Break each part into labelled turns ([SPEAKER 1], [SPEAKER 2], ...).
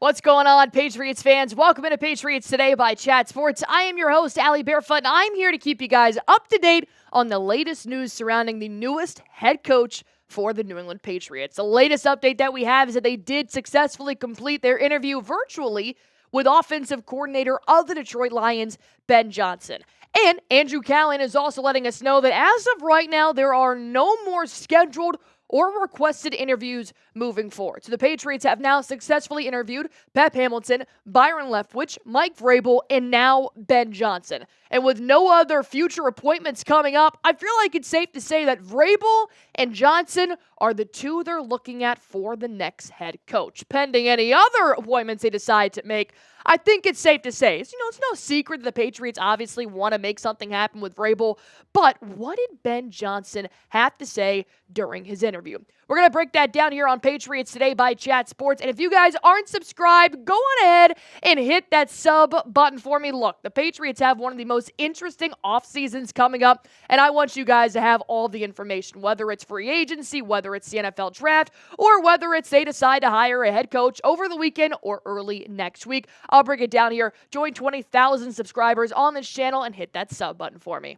[SPEAKER 1] What's going on, Patriots fans? Welcome into Patriots Today by Chat Sports. I am your host, Allie Barefoot, and I'm here to keep you guys up to date on the latest news surrounding the newest head coach for the New England Patriots. The latest update that we have is that they did successfully complete their interview virtually with offensive coordinator of the Detroit Lions, Ben Johnson. And Andrew Callan is also letting us know that as of right now, there are no more scheduled or requested interviews moving forward. So the Patriots have now successfully interviewed Pep Hamilton, Byron Leftwich, Mike Vrabel, and now Ben Johnson. And with no other future appointments coming up, I feel like it's safe to say that Vrabel and Johnson are the two they're looking at for the next head coach. Pending any other appointments they decide to make, I think it's safe to say, it's no secret that the Patriots obviously want to make something happen with Vrabel, but what did Ben Johnson have to say during his interview? We're going to break that down here on Patriots Today by Chat Sports, and if you guys aren't subscribed, go on ahead and hit that sub button for me. Look, the Patriots have one of the most interesting off seasons coming up, and I want you guys to have all the information, whether it's free agency, whether it's the NFL draft, or whether it's they decide to hire a head coach over the weekend or early next week. I'll break it down here. Join 20,000 subscribers on this channel and hit that sub button for me.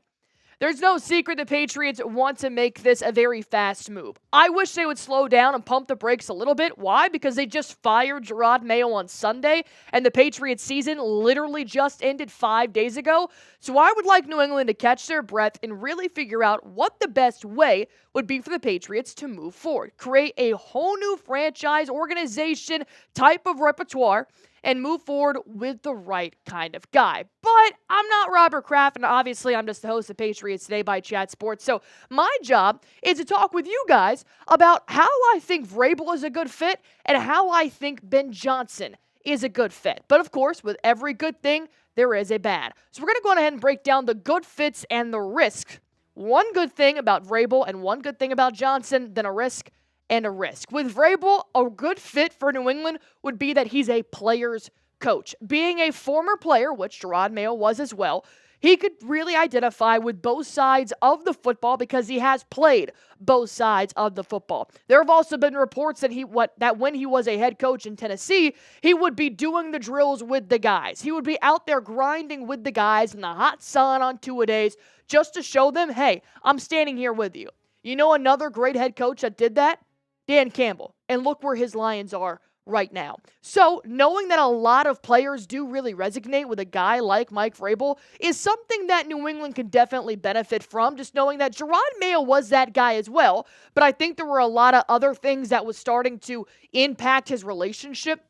[SPEAKER 1] There's no secret the Patriots want to make this a very fast move. I wish they would slow down and pump the brakes a little bit. Why? Because they just fired Mayo on Sunday, and the Patriots season literally just ended 5 days ago. So I would like New England to catch their breath and really figure out what the best way would be for the Patriots to move forward. Create a whole new franchise, organization, type of repertoire, and move forward with the right kind of guy. But I'm not Robert Kraft, and obviously I'm just the host of Patriots Today by Chat Sports. So my job is to talk with you guys about how I think Vrabel is a good fit and how I think Ben Johnson is a good fit. But of course, with every good thing, there is a bad. So we're going to go ahead and break down the good fits and the risk. One good thing about Vrabel and one good thing about Johnson, then a risk and a risk. With Vrabel, a good fit for New England would be that he's a player's coach. Being a former player, which Mayo was as well, he could really identify with both sides of the football because he has played both sides of the football. There have also been reports that when he was a head coach in Tennessee, he would be doing the drills with the guys. He would be out there grinding with the guys in the hot sun on two-a-days just to show them, hey, I'm standing here with you. You know another great head coach that did that? Dan Campbell. And look where his Lions are right now. So knowing that a lot of players do really resonate with a guy like Mike Vrabel is something that New England can definitely benefit from, just knowing that Mayo was that guy as well. But I think there were a lot of other things that was starting to impact his relationship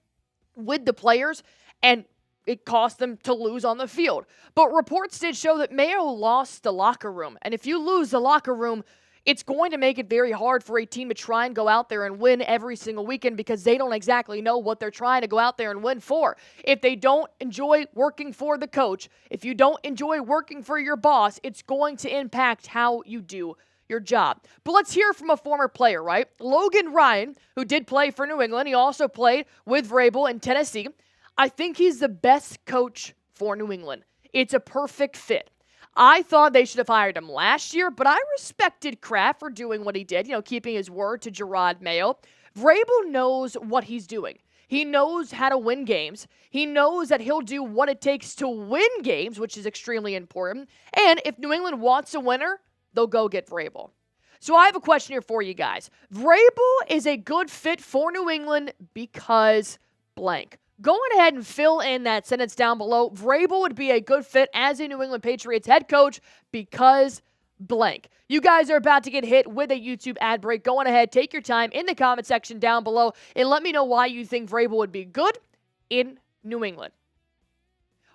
[SPEAKER 1] with the players, and it cost them to lose on the field. But reports did show that Mayo lost the locker room. And if you lose the locker room, it's going to make it very hard for a team to try and go out there and win every single weekend because they don't exactly know what they're trying to go out there and win for. If they don't enjoy working for the coach, if you don't enjoy working for your boss, it's going to impact how you do your job. But let's hear from a former player, right? Logan Ryan, who did play for New England. He also played with Vrabel in Tennessee. I think he's the best coach for New England. It's a perfect fit. I thought they should have hired him last year, but I respected Kraft for doing what he did, keeping his word to Mayo. Vrabel knows what he's doing. He knows how to win games. He knows that he'll do what it takes to win games, which is extremely important. And if New England wants a winner, they'll go get Vrabel. So I have a question here for you guys. Vrabel is a good fit for New England because blank. Go ahead and fill in that sentence down below. Vrabel would be a good fit as a New England Patriots head coach because blank. You guys are about to get hit with a YouTube ad break. Go on ahead, take your time in the comment section down below, and let me know why you think Vrabel would be good in New England.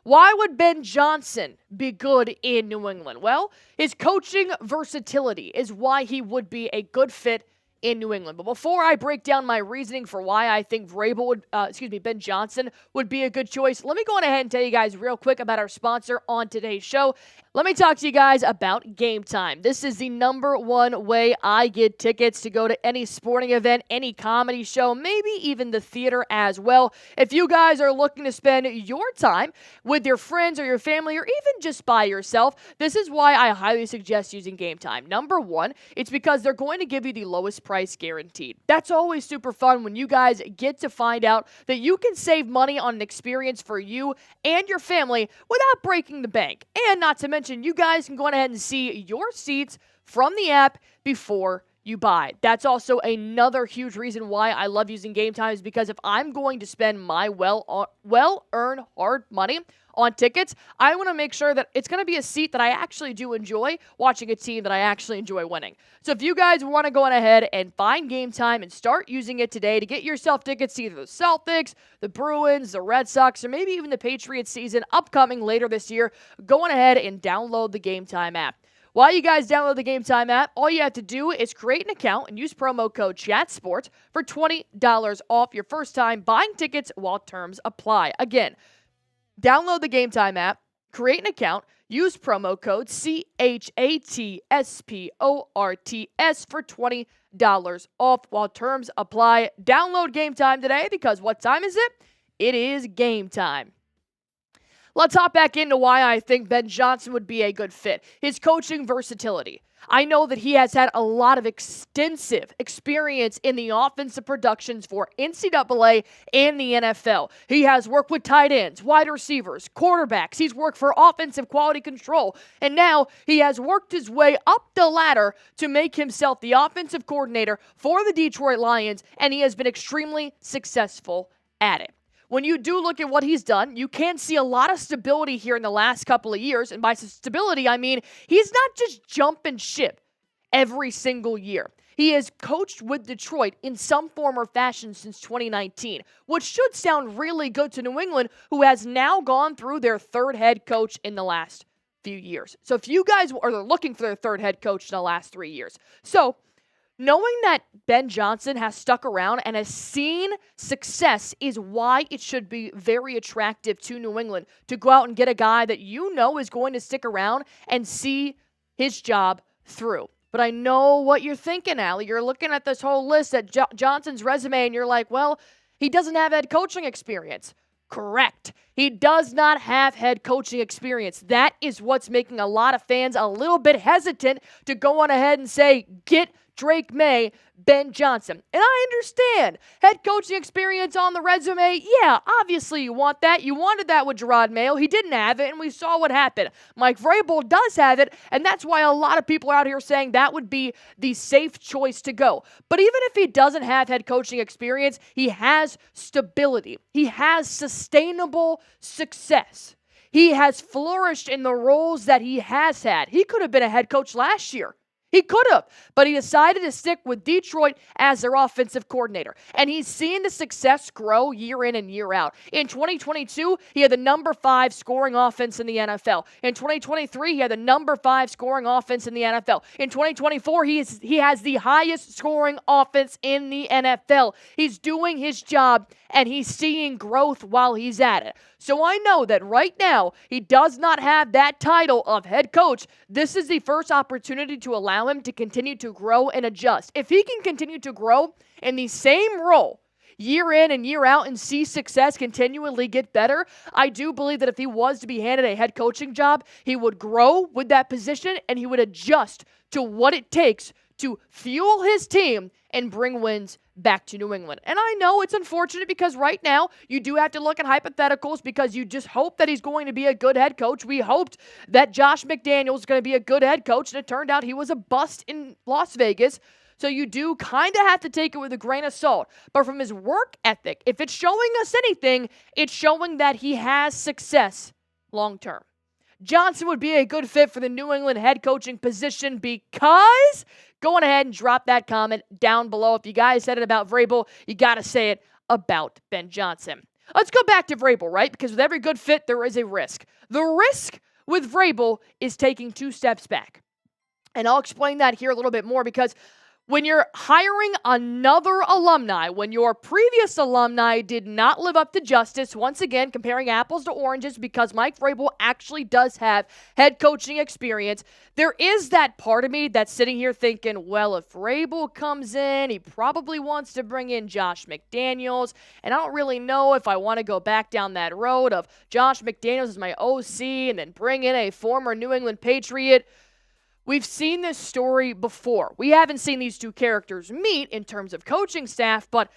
[SPEAKER 1] Why would Ben Johnson be good in New England? Well, his coaching versatility is why he would be a good fit in New England. But before I break down my reasoning for why I think Ben Johnson would be a good choice, let me go on ahead and tell you guys real quick about our sponsor on today's show. Let me talk to you guys about Game Time. This is the number one way I get tickets to go to any sporting event, any comedy show, maybe even the theater as well. If you guys are looking to spend your time with your friends or your family or even just by yourself, this is why I highly suggest using Game Time. Number one, it's because they're going to give you the lowest price guaranteed. That's always super fun when you guys get to find out that you can save money on an experience for you and your family without breaking the bank. And not to mention, you guys can go ahead and see your seats from the app before you buy. That's also another huge reason why I love using Game Time, is because if I'm going to spend my well-earned hard money on tickets, I want to make sure that it's going to be a seat that I actually do enjoy watching, a team that I actually enjoy winning. So if you guys want to go on ahead and find Game Time and start using it today to get yourself tickets to either the Celtics, the Bruins, the Red Sox, or maybe even the Patriots season upcoming later this year, go on ahead and download the Game Time app. While you guys download the Game Time app, all you have to do is create an account and use promo code CHATSPORTS for $20 off your first time buying tickets while terms apply. Again, download the Game Time app, create an account, use promo code CHATSPORTS for $20 off while terms apply. Download Game Time today, because what time is it? It is game time. Let's hop back into why I think Ben Johnson would be a good fit. His coaching versatility. I know that he has had a lot of extensive experience in the offensive productions for NCAA and the NFL. He has worked with tight ends, wide receivers, quarterbacks. He's worked for offensive quality control. And now he has worked his way up the ladder to make himself the offensive coordinator for the Detroit Lions, and he has been extremely successful at it. When you do look at what he's done, you can see a lot of stability here in the last couple of years. And by stability, I mean he's not just jumping ship every single year. He has coached with Detroit in some form or fashion since 2019, which should sound really good to New England, who has now gone through their third head coach in the last few years. So if you guys are looking for their third head coach in the last 3 years. So knowing that Ben Johnson has stuck around and has seen success is why it should be very attractive to New England to go out and get a guy that you know is going to stick around and see his job through. But I know what you're thinking, Allie. You're looking at this whole list at Johnson's resume and you're like, well, he doesn't have head coaching experience. Correct. He does not have head coaching experience. That is what's making a lot of fans a little bit hesitant to go on ahead and say, get Drake May, Ben Johnson. And I understand. Head coaching experience on the resume, yeah, obviously you want that. You wanted that with Gerard Mayo. He didn't have it, and we saw what happened. Mike Vrabel does have it, and that's why a lot of people are out here saying that would be the safe choice to go. But even if he doesn't have head coaching experience, he has stability. He has sustainable success. He has flourished in the roles that he has had. He could have been a head coach last year. He could have, but he decided to stick with Detroit as their offensive coordinator. And he's seen the success grow year in and year out. In 2022, he had the number 5 scoring offense in the NFL. In 2023, he had the number 5 scoring offense in the NFL. In 2024, he has the highest scoring offense in the NFL. He's doing his job, and he's seeing growth while he's at it. So I know that right now, he does not have that title of head coach. This is the first opportunity to allow him to continue to grow and adjust. If he can continue to grow in the same role year in and year out and see success continually get better, I do believe that if he was to be handed a head coaching job, he would grow with that position and he would adjust to what it takes to fuel his team and bring wins back to New England. And I know it's unfortunate because right now you do have to look at hypotheticals because you just hope that he's going to be a good head coach. We hoped that Josh McDaniels is going to be a good head coach, and it turned out he was a bust in Las Vegas. So you do kind of have to take it with a grain of salt. But from his work ethic, if it's showing us anything, it's showing that he has success long term. Johnson would be a good fit for the New England head coaching position because go on ahead and drop that comment down below. If you guys said it about Vrabel, you got to say it about Ben Johnson. Let's go back to Vrabel, right? Because with every good fit, there is a risk. The risk with Vrabel is taking 2 steps back. And I'll explain that here a little bit more because When you're hiring another alumni, when your previous alumni did not live up to justice, once again, comparing apples to oranges because Mike Vrabel actually does have head coaching experience, there is that part of me that's sitting here thinking, well, if Vrabel comes in, he probably wants to bring in Josh McDaniels, and I don't really know if I want to go back down that road of Josh McDaniels as my OC and then bring in a former New England Patriot. We've seen this story before. We haven't seen these two characters meet in terms of coaching staff, but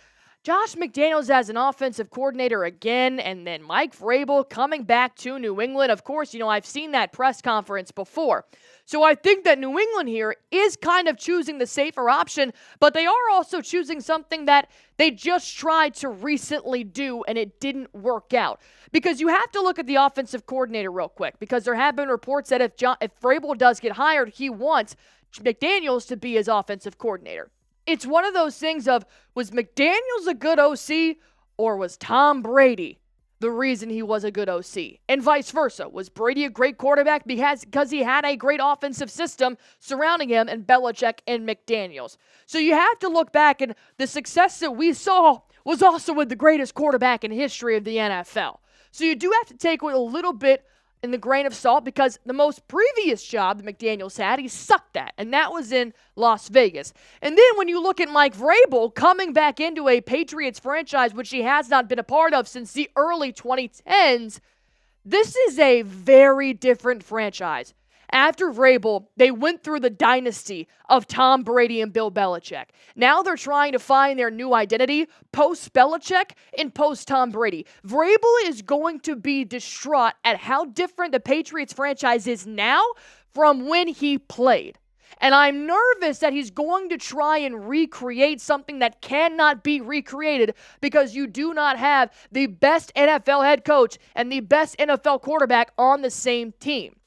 [SPEAKER 1] Josh McDaniels as an offensive coordinator again, and then Mike Vrabel coming back to New England. Of course, I've seen that press conference before. So I think that New England here is kind of choosing the safer option, but they are also choosing something that they just tried to recently do, and it didn't work out. Because you have to look at the offensive coordinator real quick, because there have been reports that if Vrabel does get hired, he wants McDaniels to be his offensive coordinator. It's one of those things of, was McDaniels a good OC, or was Tom Brady the reason he was a good OC? And vice versa. Was Brady a great quarterback because he had a great offensive system surrounding him, and Belichick and McDaniels? So you have to look back, and the success that we saw was also with the greatest quarterback in history of the NFL. So you do have to take with a little bit in the grain of salt, because the most previous job that McDaniels had, he sucked at, and that was in Las Vegas. And then when you look at Mike Vrabel coming back into a Patriots franchise, which he has not been a part of since the early 2010s, this is a very different franchise. After Vrabel, they went through the dynasty of Tom Brady and Bill Belichick. Now they're trying to find their new identity post-Belichick and post-Tom Brady. Vrabel is going to be distraught at how different the Patriots franchise is now from when he played. And I'm nervous that he's going to try and recreate something that cannot be recreated, because you do not have the best NFL head coach and the best NFL quarterback on the same team.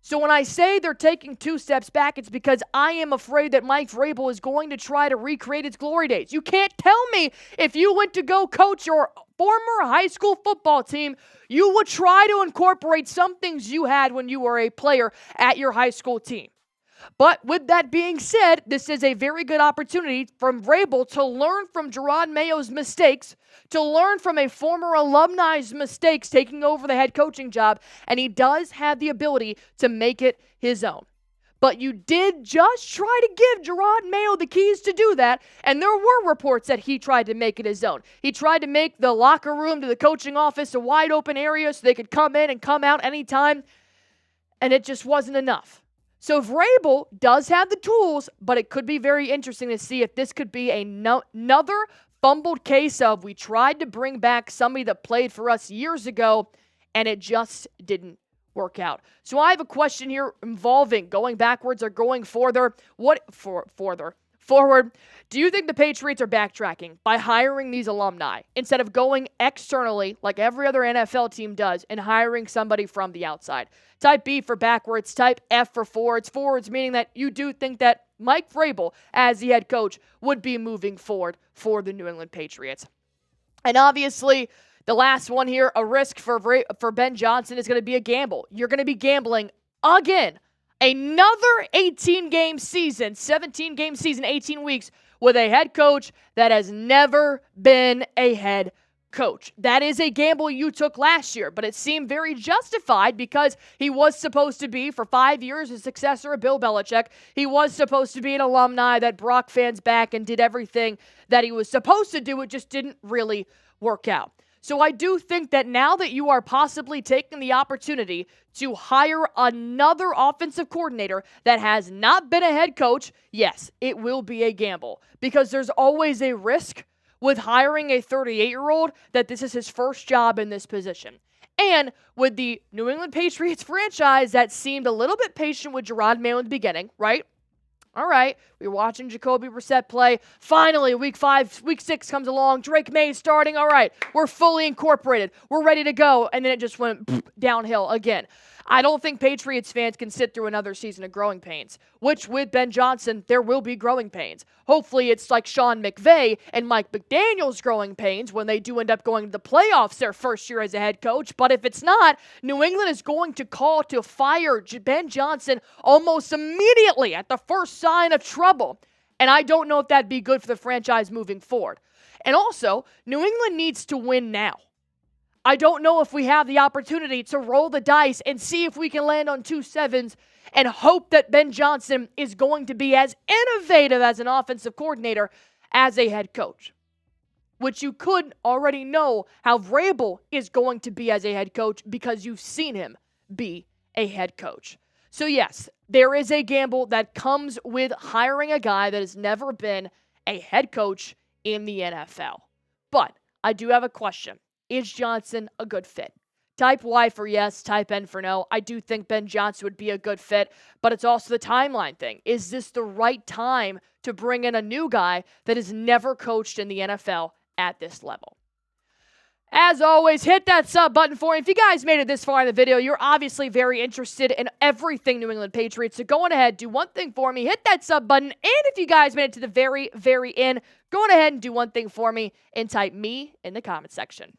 [SPEAKER 1] So when I say they're taking two steps back, it's because I am afraid that Mike Vrabel is going to try to recreate its glory days. You can't tell me if you went to go coach your former high school football team, you would try to incorporate some things you had when you were a player at your high school team. But with that being said, this is a very good opportunity from Vrabel to learn from Gerard Mayo's mistakes, to learn from a former alumni's mistakes taking over the head coaching job, and he does have the ability to make it his own. But you did just try to give Gerard Mayo the keys to do that, and there were reports that he tried to make it his own. He tried to make the locker room to the coaching office a wide open area so they could come in and come out anytime, and it just wasn't enough. So Vrabel does have the tools, but it could be very interesting to see if this could be another fumbled case of, we tried to bring back somebody that played for us years ago, and it just didn't work out. So I have a question here involving going backwards or going forward. Forward. Do you think the Patriots are backtracking by hiring these alumni instead of going externally like every other NFL team does and hiring somebody from the outside? Type B for backwards, type F for forwards. Forwards meaning that you do think that Mike Vrabel, as the head coach, would be moving forward for the New England Patriots. And obviously, the last one here, a risk for Ben Johnson is going to be a gamble. You're going to be gambling again. Another 18-game season, 17-game season, 18 weeks with a head coach that has never been a head coach. That is a gamble you took last year, but it seemed very justified because he was supposed to be, for 5 years, a successor of Bill Belichick. He was supposed to be an alumni that brought fans back and did everything that he was supposed to do. It just didn't really work out. So I do think that now that you are possibly taking the opportunity to hire another offensive coordinator that has not been a head coach, yes, it will be a gamble, because there's always a risk with hiring a 38-year-old that this is his first job in this position. And with the New England Patriots franchise that seemed a little bit patient with Gerard Mayo in the beginning, right? All right, we were watching Jacoby Brissett play. Finally, week 6 comes along. Drake May starting. All right, we're fully incorporated. We're ready to go. And then it just went downhill again. I don't think Patriots fans can sit through another season of growing pains, which with Ben Johnson, there will be growing pains. Hopefully it's like Sean McVay and Mike McDaniels growing pains when they do end up going to the playoffs their first year as a head coach. But if it's not, New England is going to call to fire Ben Johnson almost immediately at the first sign of trouble. And I don't know if that'd be good for the franchise moving forward. And also, New England needs to win now. I don't know if we have the opportunity to roll the dice and see if we can land on 2 sevens and hope that Ben Johnson is going to be as innovative as an offensive coordinator as a head coach. Which you could already know how Vrabel is going to be as a head coach because you've seen him be a head coach. So yes, there is a gamble that comes with hiring a guy that has never been a head coach in the NFL. But I do have a question. Is Johnson a good fit? Type Y for yes, type N for no. I do think Ben Johnson would be a good fit, but it's also the timeline thing. Is this the right time to bring in a new guy that has never coached in the NFL at this level? As always, hit that sub button for me. If you guys made it this far in the video, you're obviously very interested in everything New England Patriots. So go on ahead, do one thing for me, hit that sub button. And if you guys made it to the very, very end, go on ahead and do one thing for me and type me in the comment section.